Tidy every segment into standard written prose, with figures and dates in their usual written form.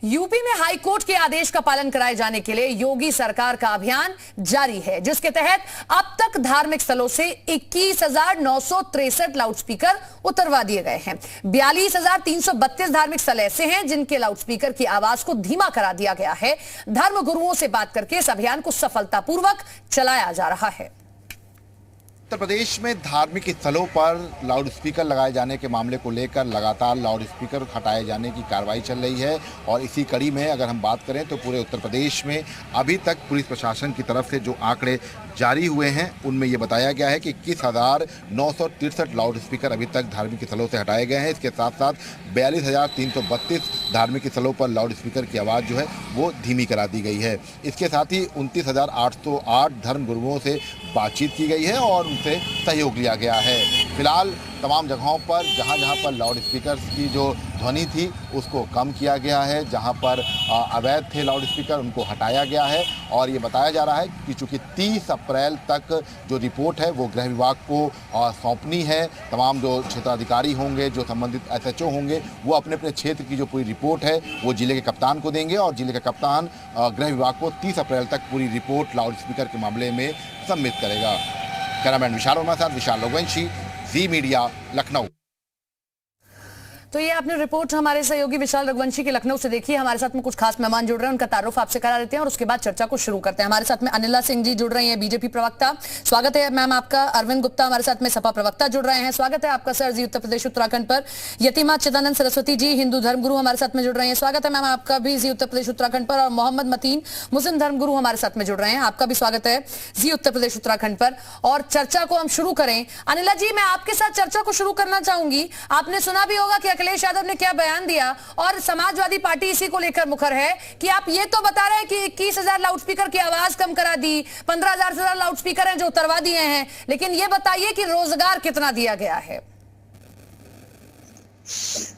UP में high court के आदेश का पालन कराए जाने के लिए योगी सरकार का अभियान जारी है, जिसके तहत अब तक धार्मिक स्थलों से 21,963 लाउडस्पीकर उतरवा दिए गए हैं। 42,332 धार्मिक स्थल ऐसे हैं जिनके लाउडस्पीकर की आवाज को धीमा करा दिया गया है। धर्म गुरुओं से बात करके इस अभियान को सफलतापूर्वक चलाया जा रहा है। उत्तर प्रदेश में धार्मिक स्थलों पर लाउडस्पीकर लगाए जाने के मामले को लेकर लगातार लाउडस्पीकर हटाए जाने की कार्रवाई चल रही है और इसी कड़ी में अगर हम बात करें तो पूरे उत्तर प्रदेश में अभी तक पुलिस प्रशासन की तरफ से जो आंकड़े जारी हुए हैं उनमें ये बताया गया है कि 21,963 लाउडस्पीकर अभी तक धार्मिक स्थलों से हटाए गए हैं। इसके साथ साथ 42,332 धार्मिक स्थलों पर लाउडस्पीकर की आवाज़ जो है वो धीमी करा दी गई है। इसके साथ ही 29,808 धर्म गुरुओं से बातचीत की गई है और उनसे सहयोग लिया गया है। फिलहाल तमाम जगहों पर जहां पर लाउडस्पीकर की जो ध्वनि थी उसको कम किया गया है, जहां पर अवैध थे लाउडस्पीकर उनको हटाया गया है और ये बताया जा रहा है कि चूँकि 30 अप्रैल तक जो रिपोर्ट है वो गृह विभाग को सौंपनी है। तमाम जो क्षेत्राधिकारी होंगे, जो संबंधित SHO होंगे, वो अपने अपने क्षेत्र की जो पूरी रिपोर्ट है वो जिले के कप्तान को देंगे और जिले का कप्तान गृह विभाग को 30 अप्रैल तक पूरी रिपोर्ट लाउडस्पीकर के मामले में सबमिट करेगा। कैमरामैन विशाल वर्मा के साथ विशाल रघुवंशी, जी मीडिया, लखनऊ। तो ये आपने रिपोर्ट हमारे सहयोगी विशाल रघुवंशी के लखनऊ से देखी। हमारे साथ में कुछ खास मेहमान जुड़ रहे हैं, उनका तारुफ आपसे करा देते हैं और उसके बाद चर्चा को शुरू करते हैं। हमारे साथ में अनिला सिंह जी जुड़ रही हैं, बीजेपी प्रवक्ता, स्वागत है मैम आपका। अरविंद गुप्ता हमारे साथ में सपा प्रवक्ता जुड़ रहे हैं, स्वागत है आपका सर जी उत्तर प्रदेश उत्तराखंड पर। यतिमा चिदानंद सरस्वती जी हिंदू धर्मगुरु हमारे साथ में जुड़ रहे हैं, स्वागत है मैम आपका भी जी उत्तर प्रदेश उत्तराखंड पर। और मोहम्मद मतीन मुस्लिम धर्मगुरु हमारे साथ में जुड़ रहे हैं, आपका भी स्वागत है जी उत्तर प्रदेश उत्तराखंड पर। और चर्चा को हम शुरू करें। अनिला जी, मैं आपके साथ चर्चा को शुरू करना चाहूंगी। आपने सुना भी होगा कि अखिलेश यादव ने क्या बयान दिया और समाजवादी पार्टी इसी को लेकर मुखर है कि आप ये तो बता रहे हैं कि 21,000 लाउडस्पीकर की आवाज कम करा दी, 15,000 से ज्यादा लाउडस्पीकर हैं जो उतरवा दिए हैं, लेकिन ये बताइए कि रोजगार कितना दिया गया है?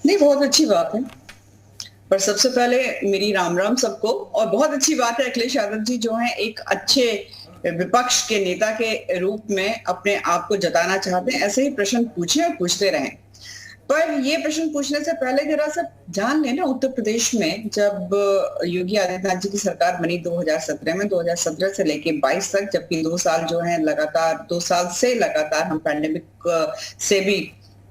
नहीं, बहुत अच्छी बात है, पर सबसे पहले मेरी राम राम सबको। और बहुत अच्छी बात है अखिलेश यादव जी जो हैं एक अच्छे विपक्ष के नेता के रूप में अपने आप को जताना चाहते हैं। ऐसे ही प्रश्न पूछे और पूछते रहें। पर ये प्रश्न पूछने से पहले जरा सा जान लेना, उत्तर प्रदेश में जब योगी आदित्यनाथ जी की सरकार बनी 2017 में, 2017 से लेके 22 तक, जबकि 2 साल जो है लगातार 2 साल से लगातार हम पैंडेमिक से भी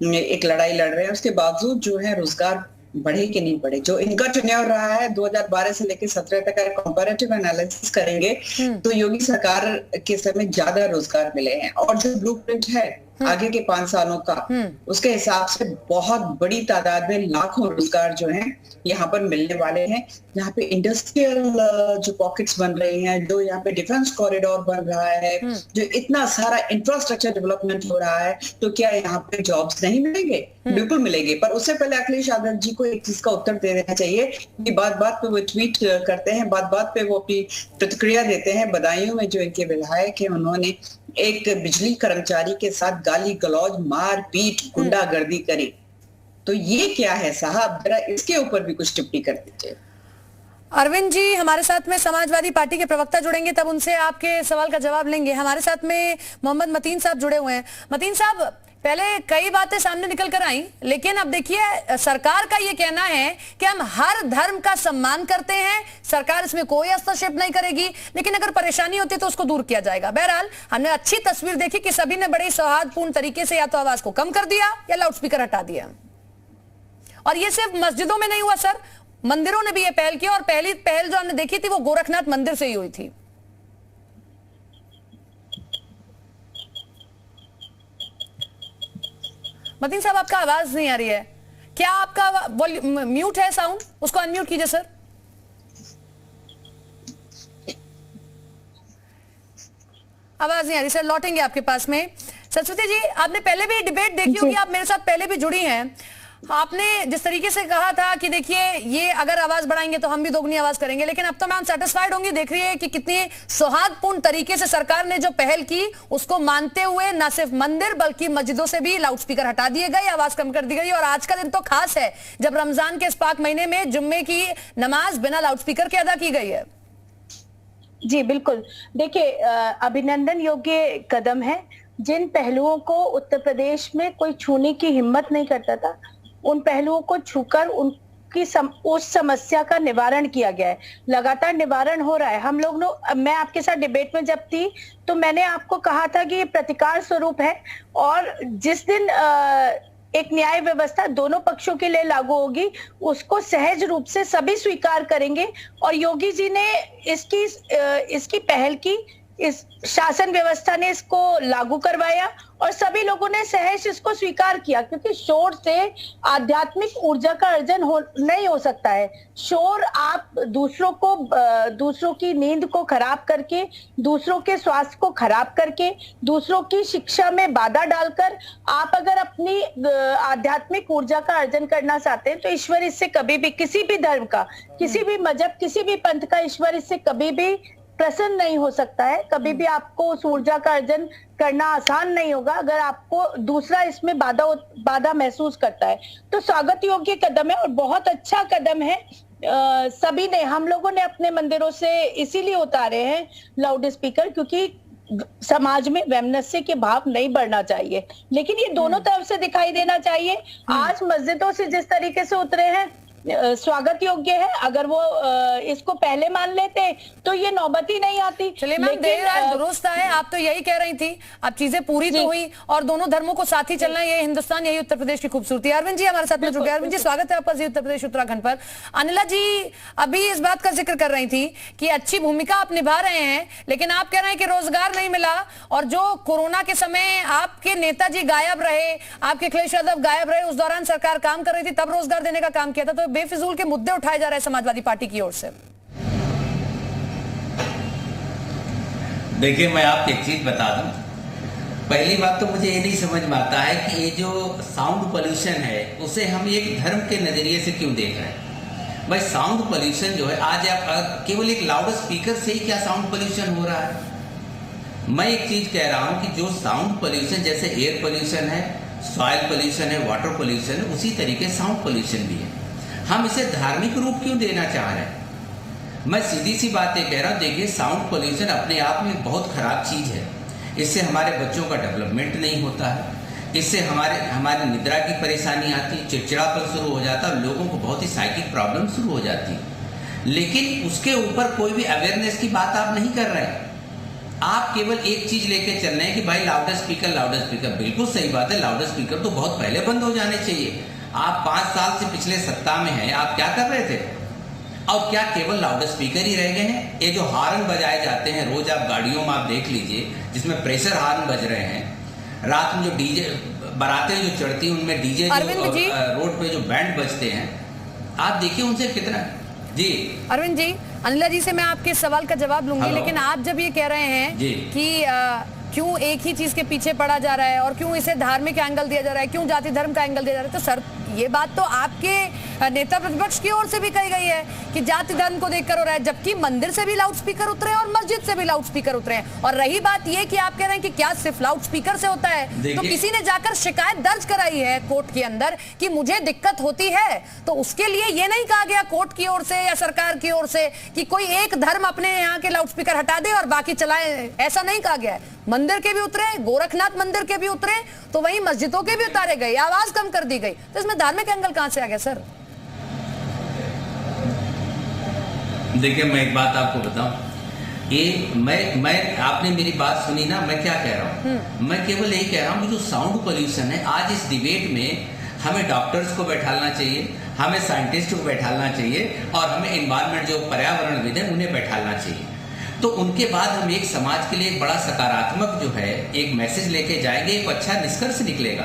एक लड़ाई लड़ रहे हैं, उसके बावजूद जो है रोजगार बढ़े कि नहीं बढ़े। जो इनका चुनाव रहा है 2012 से लेकर 17 तक का कंपैरेटिव एनालिसिस करेंगे तो योगी सरकार के समय ज्यादा रोजगार मिले हैं। और जो ब्लूप्रिंट है आगे के 5 सालों का, उसके हिसाब से बहुत बड़ी तादाद में लाखों रोजगार जो हैं यहाँ पर मिलने वाले हैं। यहाँ पे इंडस्ट्रियल जो पॉकेट्स बन रही हैं, जो यहाँ पे डिफेंस कॉरिडोर बन रहा है, जो इतना सारा इंफ्रास्ट्रक्चर डेवलपमेंट हो रहा है, तो क्या यहाँ पे जॉब्स नहीं मिलेंगे? बिल्कुल मिलेंगे। पर उससे पहले अखिलेश यादव जी को एक चीज का उत्तर दे देना चाहिए कि बात बात पे वो ट्वीट करते हैं, बात बात पे वो अपनी प्रतिक्रिया देते हैं। बदायूं में जो इनके विधायक है उन्होंने एक बिजली कर्मचारी के साथ गाली गलौज, मार पीट, गुंडागर्दी करी, तो ये क्या है साहब? जरा इसके ऊपर भी कुछ टिप्पणी कर दीजिए। अरविंद जी हमारे साथ में समाजवादी पार्टी के प्रवक्ता जुड़ेंगे, तब उनसे आपके सवाल का जवाब लेंगे। हमारे साथ में मोहम्मद मतीन साहब जुड़े हुए हैं। मतीन साहब, पहले कई बातें सामने निकल कर आई, लेकिन अब देखिए सरकार का ये कहना है कि हम हर धर्म का सम्मान करते हैं, सरकार इसमें कोई हस्तक्षेप नहीं करेगी, लेकिन अगर परेशानी होती है तो उसको दूर किया जाएगा। बहरहाल हमने अच्छी तस्वीर देखी कि सभी ने बड़े सौहार्दपूर्ण तरीके से या तो आवाज को कम कर दिया या लाउडस्पीकर हटा दिया। और ये सिर्फ मस्जिदों में नहीं हुआ सर, मंदिरों ने भी ये पहल की और पहली पहल जो हमने देखी थी वो गोरखनाथ मंदिर से ही हुई थी। मतीन साहब, आपका आवाज नहीं आ रही है, क्या आपका म्यूट है साउंड? उसको अनम्यूट कीजिए सर। आवाज नहीं आ रही सर, लौटेंगे आपके पास में। सरस्वती जी, आपने पहले भी डिबेट देखी होगी, आप मेरे साथ पहले भी जुड़ी हैं। आपने जिस तरीके से कहा था कि देखिए ये अगर आवाज बढ़ाएंगे तो हम भी दोगुनी आवाज करेंगे, लेकिन अब तो मैम सेटिस्फाइड होंगी, देख रही है कि कितनी सौहार्दपूर्ण तरीके से सरकार ने जो पहल की उसको मानते हुए न सिर्फ मंदिर बल्कि मस्जिदों से भी लाउडस्पीकर हटा दिए गए, आवाज कम कर दी गई। और आज का दिन तो खास है जब रमजान के इस पाक महीने में जुम्मे की नमाज बिना लाउडस्पीकर के अदा की गई है। जी बिल्कुल, देखिए अभिनंदन योग्य कदम है। जिन पहलुओं को उत्तर प्रदेश में कोई छूने की हिम्मत नहीं करता था, उन पहलुओं को छूकर उस समस्या का निवारण किया गया है, लगातार निवारण हो रहा है। हम लोग मैं आपके साथ डिबेट में जब थी तो मैंने आपको कहा था कि ये प्रतिकार स्वरूप है, और जिस दिन एक न्याय व्यवस्था दोनों पक्षों के लिए लागू होगी उसको सहज रूप से सभी स्वीकार करेंगे। और योगी जी ने इसकी पहल की, इस शासन व्यवस्था ने इसको लागू करवाया और सभी लोगों ने सहज इसको स्वीकार किया, क्योंकि शोर से आध्यात्मिक ऊर्जा का अर्जन नहीं हो सकता है। शोर आप दूसरों की नींद को खराब करके, दूसरों के स्वास्थ्य को खराब करके, दूसरों की शिक्षा में बाधा डालकर आप अगर अपनी आध्यात्मिक ऊर्जा का अर्जन करना चाहते हैं तो ईश्वर इससे कभी भी, किसी भी धर्म का, किसी भी मजहब, किसी भी पंथ का ईश्वर इससे कभी भी प्रसन्न नहीं हो सकता है। कभी भी आपको उस ऊर्जा का अर्जन करना आसान नहीं होगा अगर आपको दूसरा इसमें बाधा महसूस करता है। तो स्वागत योग्य कदम है और बहुत अच्छा कदम है। सभी ने, हम लोगों ने अपने मंदिरों से इसीलिए उतारे हैं लाउड स्पीकर, क्योंकि समाज में वैमनस्य के भाव नहीं बढ़ना चाहिए, लेकिन ये दोनों तरफ से दिखाई देना चाहिए। आज मस्जिदों से जिस तरीके से उतरे हैं स्वागत योग्य है। अगर वो इसको पहले मान लेते तो ये नौबत ही नहीं आती। चलिए मैम, देर आज दुरुस्त है, आप तो यही कह रही थी, अब चीजें पूरी तो हुई और दोनों धर्मों को साथ ही चलना, ये हिंदुस्तान, यही उत्तर प्रदेश की खूबसूरती। अरविंद जी हमारे साथ में जुड़ गए। अरविंद जी, स्वागत है आपका जी उत्तर प्रदेश उत्तराखंड पर। अनिला जी अभी इस बात का जिक्र कर रही थी कि अच्छी भूमिका आप निभा रहे हैं, लेकिन आप कह रहे हैं कि रोजगार नहीं मिला, और जो कोरोना के समय आपके नेताजी गायब रहे, आपके अखिलेश यादव गायब रहे, उस दौरान सरकार काम कर रही थी, तब रोजगार देने का काम किया था। तो बेफिजूल के मुद्दे उठाए जा रहे हैं समाजवादी पार्टी की ओर से। देखिए, मैं आपको एक चीज बता दूं। पहली बात तो मुझे ये नहीं समझ में आता है कि ये जो साउंड पोल्यूशन है उसे हम एक धर्म के नजरिए से क्यों देख रहे हैं। भाई, साउंड पोल्यूशन जो है, आज आप केवल एक लाउड स्पीकर से ही क्या साउंड पोल्यूशन हो रहा है। मैं एक चीज कह रहा हूं कि जो साउंड पोल्यूशन, जैसे एयर पोल्यूशन है, सॉइल पोल्यूशन है, वाटर पोल्यूशन है, उसी तरीके साउंड पोल्यूशन भी है। हम इसे धार्मिक रूप क्यों देना चाह रहे हैं। मैं सीधी सी बात ये कह रहा हूं, देखिए साउंड पोल्यूशन अपने आप में बहुत खराब चीज है। इससे हमारे बच्चों का डेवलपमेंट नहीं होता है, इससे हमारी निद्रा की परेशानी आती है, चिड़चिड़ापन शुरू हो जाता है, लोगों को बहुत ही साइकिक प्रॉब्लम शुरू हो जाती है। लेकिन उसके ऊपर कोई भी अवेयरनेस की बात आप नहीं कर रहे हैं। आप केवल एक चीज लेके चल रहे हैं कि भाई लाउड स्पीकर। बिल्कुल सही बात है, लाउड स्पीकर तो बहुत पहले बंद हो जाने चाहिए। आप 5 साल से पिछले सत्ता में हैं, आप क्या कर रहे थे? और क्या केवल लाउड स्पीकर ही रह गए हैं? ये जो हार्न बजाए जाते हैं रोज, आप गाड़ियों में आप देख लीजिए, जिसमें प्रेशर हार्न बज रहे हैं। रात में जो डीजे बारातें जो चढ़ती हैं उनमें डीजे रोड पे जो बैंड बजते हैं, आप देखिए उनसे कितना। जी अरविंद जी, अनिला जी से मैं आपके सवाल का जवाब लूंगी, लेकिन आप जब ये कह रहे हैं कि क्यों एक ही चीज के पीछे पड़ा जा रहा है और क्यों इसे धार्मिक एंगल दिया जा रहा है, क्यों जाति धर्म का एंगल दिया जा रहा है, तो सर ये बात तो आपके नेता प्रतिपक्ष की ओर से भी कही गई है कि जाति धर्म को देखकर हो रहा है, जबकि मंदिर से भी लाउड स्पीकर उतरे और मस्जिद से भी लाउड स्पीकर उतरे हैं। और रही बात ये कि आप कह रहे हैं कि क्या सिर्फ लाउड स्पीकर से होता है, तो किसी ने जाकर शिकायत दर्ज कराई है कोर्ट के अंदर कि मुझे दिक्कत होती है, तो उसके लिए ये नहीं कहा गया कोर्ट की ओर से या सरकार की ओर से कि कोई एक धर्म अपने यहाँ के लाउड स्पीकर हटा दे और बाकी चलाए, ऐसा नहीं कहा गया है। मंदिर के भी उतरे, गोरखनाथ मंदिर के भी उतरे, तो वहीं मस्जिदों के भी उतारे गए, आवाज कम कर दी गई, तो इसमें धार्मिक एंगल कहां से आ गया सर? देखिए, मैं एक बात आपको बताऊं, ये मैं आपने मेरी बात सुनी ना, मैं क्या कह रहा हूं, मैं केवल यही कह रहा हूं कि जो साउंड पोल्यूशन है, आज इस डिबेट में हमें डॉक्टर्स को बैठाना चाहिए, हमें साइंटिस्ट को बैठाना चाहिए और हमें एनवायरमेंट जो पर्यावरणविद है उन्हें बैठाना चाहिए। तो उनके बाद हम एक समाज के लिए एक बड़ा सकारात्मक जो है एक मैसेज लेके जाएंगे, एक अच्छा निष्कर्ष निकलेगा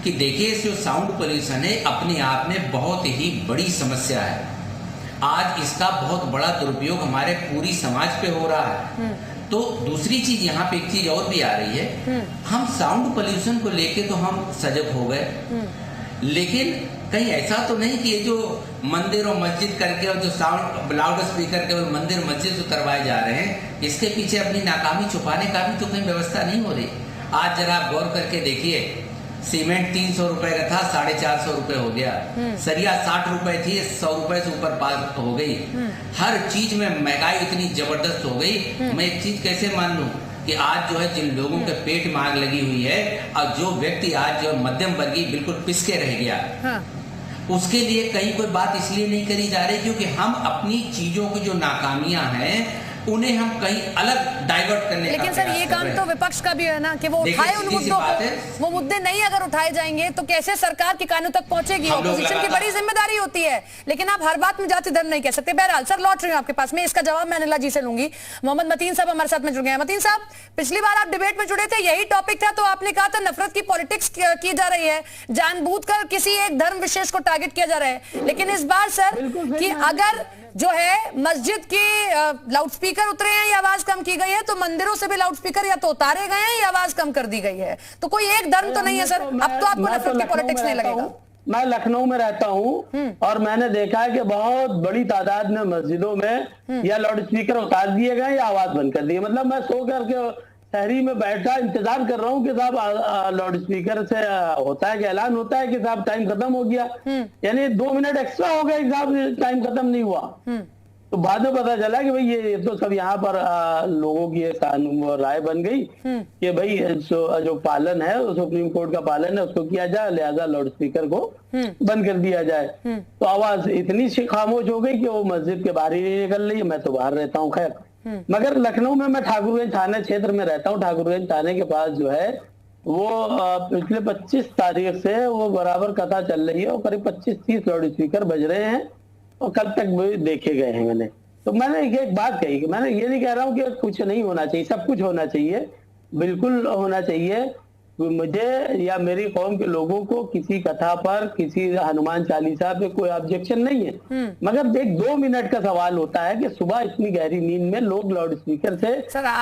कि देखिए जो साउंड पोल्यूशन है अपने आप में बहुत ही बड़ी समस्या है। आज इसका बहुत बड़ा दुरुपयोग हमारे पूरी समाज पे हो रहा है। तो दूसरी चीज यहाँ पे एक चीज और भी आ रही है, हम साउंड पोल्यूशन को लेके तो हम सजग हो गए, लेकिन कहीं ऐसा तो नहीं कि ये जो मंदिर और मस्जिद करके और जो साउंड लाउड स्पीकर के और मंदिर मस्जिद उतरवाए जा रहे हैं, इसके पीछे अपनी नाकामी छुपाने का भी तो कहीं व्यवस्था नहीं हो रही। आज जरा आप गौर करके देखिए, सीमेंट 300 रुपए का था, 450 रुपए हो गया, सरिया 60 रुपए थी, 100 रुपए से ऊपर पार हो गई। हर चीज में महंगाई इतनी जबरदस्त हो गई, मैं एक चीज कैसे मान लूं कि आज जो है जिन लोगों के पेट में आग लगी हुई है और जो व्यक्ति आज जो मध्यम वर्गीय बिल्कुल पिसके रह गया, उसके लिए कहीं कोई बात इसलिए नहीं करी जा रही क्योंकि हम अपनी चीजों की जो नाकामियां हैं उन्हें हम कहीं अलग डाइवर्ट करने लेकिन सर ये काम तो विपक्ष का भी है ना कि वो उठाए उन मुद्दों को। वो मुद्दे नहीं अगर उठाए जाएंगे तो कैसे सरकार के कानों तक पहुंचेगी? ऑपोजिशन की बड़ी जिम्मेदारी होती है, लेकिन आप हर बात में जाति धर्म नहीं कह सकते। बहरहाल सर लौट रही हूँ आपके पास में, इसका जवाब मैं अनिला जी से लूंगी। मोहम्मद मतीन साहब हमारे साथ में जुड़ गए हैं। मतीन साहब, पिछली बार आप डिबेट में जुड़े थे, यही टॉपिक था, तो आपने कहा था नफरत की पॉलिटिक्स की जा रही है, जानबूझकर किसी एक धर्म विशेष को टारगेट किया जा रहा है। लेकिन इस बार सर कि अगर जो है मस्जिद के लाउडस्पीकर उतरे हैं या आवाज कम की गई है, तो मंदिरों से भी लाउडस्पीकर या तो उतारे गए हैं या आवाज कम कर दी गई है। तो कोई एक धर्म तो नहीं है सर, अब तो आपको नफरत की पॉलिटिक्स नहीं लगेगा। मैं लखनऊ में रहता हूँ और मैंने देखा है कि बहुत बड़ी तादाद में मस्जिदों में या लाउडस्पीकर उतार दिए गए या आवाज बंद कर दी। मतलब मैं सो करके शहरी में बैठा इंतजार कर रहा हूँ कि साहब लाउड स्पीकर से होता है कि ऐलान होता है कि साहब टाइम खत्म हो गया, यानी 2 मिनट एक्स्ट्रा हो गए, साहब टाइम खत्म नहीं हुआ। तो बाद में पता चला कि भाई ये तो सब यहाँ पर लोगों की राय बन गई कि भाई जो पालन है सुप्रीम कोर्ट का पालन है उसको किया जाए, लिहाजा लाउड स्पीकर को बंद कर दिया जाए। तो आवाज इतनी सी खामोश हो गई कि वो मस्जिद के बाहर ही नहीं निकल रही है। मैं तो बाहर रहता हूँ खैर, मगर लखनऊ में मैं ठाकुरगंज थाने क्षेत्र में रहता हूँ। ठाकुरगंज थाने के पास जो है वो पिछले 25 तारीख से वो बराबर कथा चल रही है और करीब 25-30 लाउड स्पीकर बज रहे हैं और कल तक भी देखे गए हैं मैंने। तो मैंने एक बात कही कि मैंने ये नहीं कह रहा हूँ कि कुछ नहीं होना चाहिए, सब कुछ होना चाहिए, बिल्कुल होना चाहिए। मुझे या मेरी कौम के लोगों को किसी कथा पर, किसी हनुमान चालीसा पे कोई ऑब्जेक्शन नहीं है, मगर देख 2 मिनट का सवाल होता है कि सुबह इतनी गहरी नींद में लोग लाउड स्पीकर से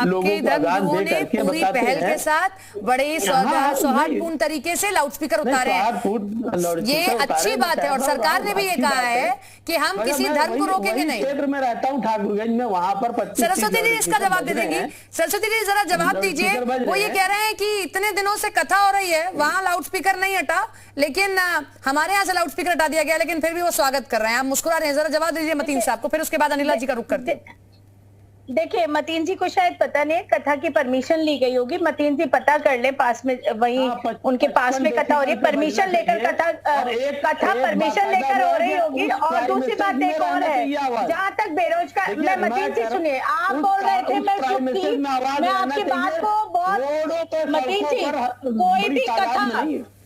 लोगों को आगाज दे करके बताते हैं के साथ बड़े सौहार्दपूर्ण तरीके से लाउड स्पीकर उतारे हैं। ये अच्छी बात है और सरकार ने भी ये कहा है कि हम किसी धर्म को रोकेंगे नहीं। क्षेत्र में रहता हूँ ठाकुरगंज में, वहां पर 25। सरस्वती जी इसका जवाब दे देंगी। सरस्वती जी जरा जवाब दीजिए। वो ये कह रहे हैं कि इतने दिनों से कथा हो रही है, वहां लाउडस्पीकर नहीं हटा, लेकिन हमारे यहाँ से लाउडस्पीकर हटा दिया गया, लेकिन फिर भी वो स्वागत कर रहे हैं। आप मुस्कुरा रहे हैं, जरा जवाब दीजिए मतीन साहब को, फिर उसके बाद अनिला जी का रुख करते हैं। देखिए मतीन जी को शायद पता नहीं, कथा की परमिशन ली गई होगी। मतीन जी पता कर ले, पास में वही उनके पास में कथा हो रही है, परमिशन लेकर कथा परमिशन लेकर हो रही होगी। और दूसरी बात एक और है, जहाँ तक बेरोजगार, मैं मतीन जी सुनिए, आप बोल रहे थे मैं चुप थी, मैं आपकी बात को बहुत, मतीन जी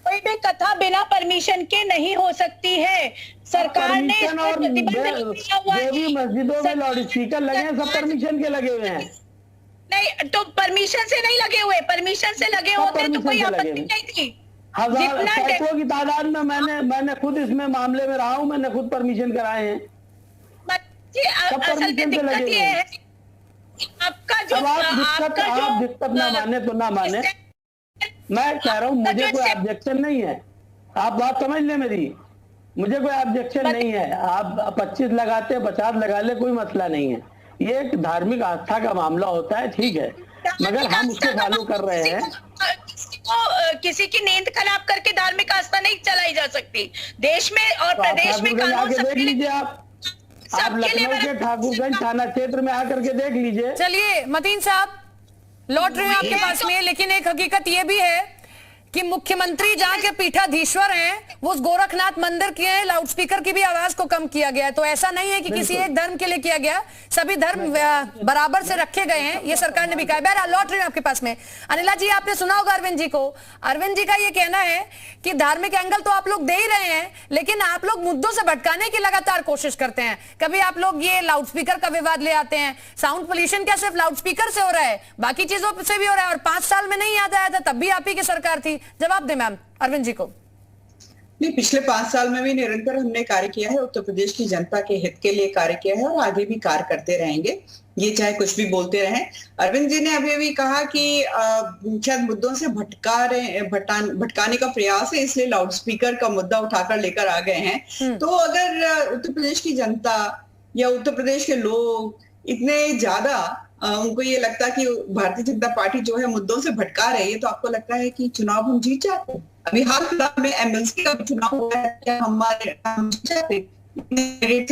कोई भी कथा बिना परमिशन के नहीं हो सकती है। सरकार ने इस पर प्रतिबंध लगाया हुआ है। मस्जिदों में लाउड स्पीकर लगे हैं, सब परमिशन के लगे हुए हैं। नहीं तो परमिशन से नहीं लगे हुए, परमिशन से लगे होते तो कोई आपत्ति नहीं थी। सैकड़ों की तादाद में मैंने खुद इसमें मामले में रहा हूँ, मैंने खुद परमिशन कराए हैं। असल में दिक्कत ये है आपका जो आप दिक्कत ना माने तो ना माने, मैं कह रहा हूँ मुझे कोई ऑब्जेक्शन नहीं है। आप बात समझ ले मेरी, मुझे कोई ऑब्जेक्शन नहीं है। आप 25 लगाते 50 लगा ले, कोई मसला नहीं है। ये एक धार्मिक आस्था का मामला होता है, ठीक है, मगर हम उसको फॉलो कर रहे हैं। किसी की नींद खराब करके धार्मिक आस्था नहीं चलाई जा सकती देश में और प्रदेश में। कानून देख लीजिए आप लखनऊ के ठाकुरगंज थाना क्षेत्र में आकर के देख लीजिए। चलिए मतीन साहब लौट रहे हैं आपके पास में, लेकिन एक हकीकत ये भी है कि मुख्यमंत्री जहां के पीठाधीश्वर हैं वो उस गोरखनाथ मंदिर के लाउडस्पीकर की भी आवाज को कम किया गया है। तो ऐसा नहीं है कि किसी एक धर्म के लिए किया गया, सभी धर्म बराबर से रखे गए हैं, ये सरकार ने भी कहा है। बहरहाल लौट रहे हैं आपके पास में। अनिला जी आपने सुना होगा अरविंद जी को, अरविंद जी का ये कहना है कि धार्मिक एंगल तो आप लोग दे ही रहे हैं, लेकिन आप लोग मुद्दों से भटकाने की लगातार कोशिश करते हैं। कभी आप लोग ये लाउडस्पीकर का विवाद ले आते हैं, साउंड पोल्यूशन क्या सिर्फ लाउडस्पीकर से हो रहा है, बाकी चीजों से भी हो रहा है, और 5 साल में नहीं याद आया था, तब भी आप ही की सरकार थी। जवाब दे मैम अरविंद जी को। नहीं, पिछले 5 साल में भी निरंतर हमने कार्य किया है, उत्तर प्रदेश की जनता के हित के लिए कार्य किया है और आगे भी कार्य करते रहेंगे, ये चाहे कुछ भी बोलते रहें। अरविंद जी ने अभी भी कहा कि शायद मुद्दों से भटकाने का प्रयास है, इसलिए लाउडस्पीकर का मुद्दा उठाकर लेकर आ गए हैं। तो अगर उत्तर प्रदेश की जनता या उत्तर प्रदेश के लोग इतने ज्यादा उनको ये लगता है कि भारतीय जनता पार्टी जो है मुद्दों से भटका रही है, तो आपको लगता है कि चुनाव हम जीत जाते? अभी हाल फिलहाल में एमएलसी का चुनाव हुआ है, क्या हम जीत जाते,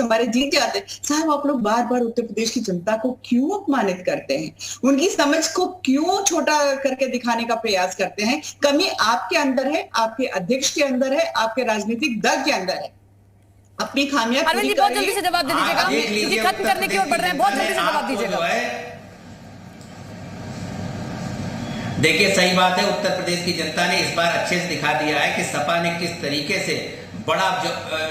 हमारे जीत जाते? साहब आप लोग बार बार उत्तर प्रदेश की जनता को क्यों अपमानित करते हैं, उनकी समझ को क्यों छोटा करके दिखाने का प्रयास करते हैं? कमी आपके अंदर है, आपके अध्यक्ष के अंदर है, आपके राजनीतिक दल के अंदर है। अपनी खामियां अरविंद पूरी जी बहुत कर जल्दी से जवाब दे दीजिएगा, आप देख क्योंकि लीजिए खत्म उत्तर करने की ओर प्रदेश बढ़ रहे हैं, बहुत जल्दी से जनता ने जवाब आपको दीजिएगा। जो है, देखिए सही बात है, उत्तर प्रदेश की जनता ने इस बार अच्छे से दिखा दिया है कि सपा ने किस तरीके से बड़ा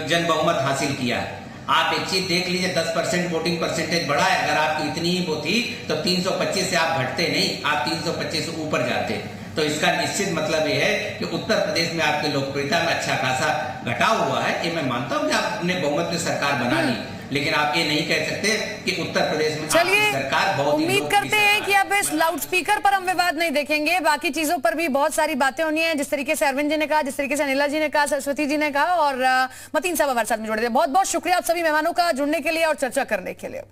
जन बहुमत हासिल किया है। आप एक चीज देख लीजिए, 10% वोटिंग परसेंटेज बढ़ा है। अगर आपकी इतनी ही वो थी तो 325 से आप घटते नहीं, आप 325 से ऊपर जाते। तो इसका निश्चित मतलब ये है कि उत्तर प्रदेश में आपकी लोकप्रियता में अच्छा खासा घटाव हुआ है। ये मैं मानता हूं कि आपने बहुमत में सरकार बना ली, लेकिन आप ये नहीं कह सकते कि उत्तर प्रदेश में चलिए, सरकार बहुत उम्मीद करते हैं कि अब इस लाउड स्पीकर पर हम विवाद नहीं देखेंगे, बाकी चीजों पर भी बहुत सारी बातें होनी है, जिस तरीके से अरविंद जी ने कहा, जिस तरीके से अनिला जी ने कहा, सरस्वती जी ने कहा और मतीन साहब हमारे साथ में जुड़े थे। बहुत बहुत शुक्रिया आप सभी मेहमानों का जुड़ने के लिए और चर्चा करने के लिए।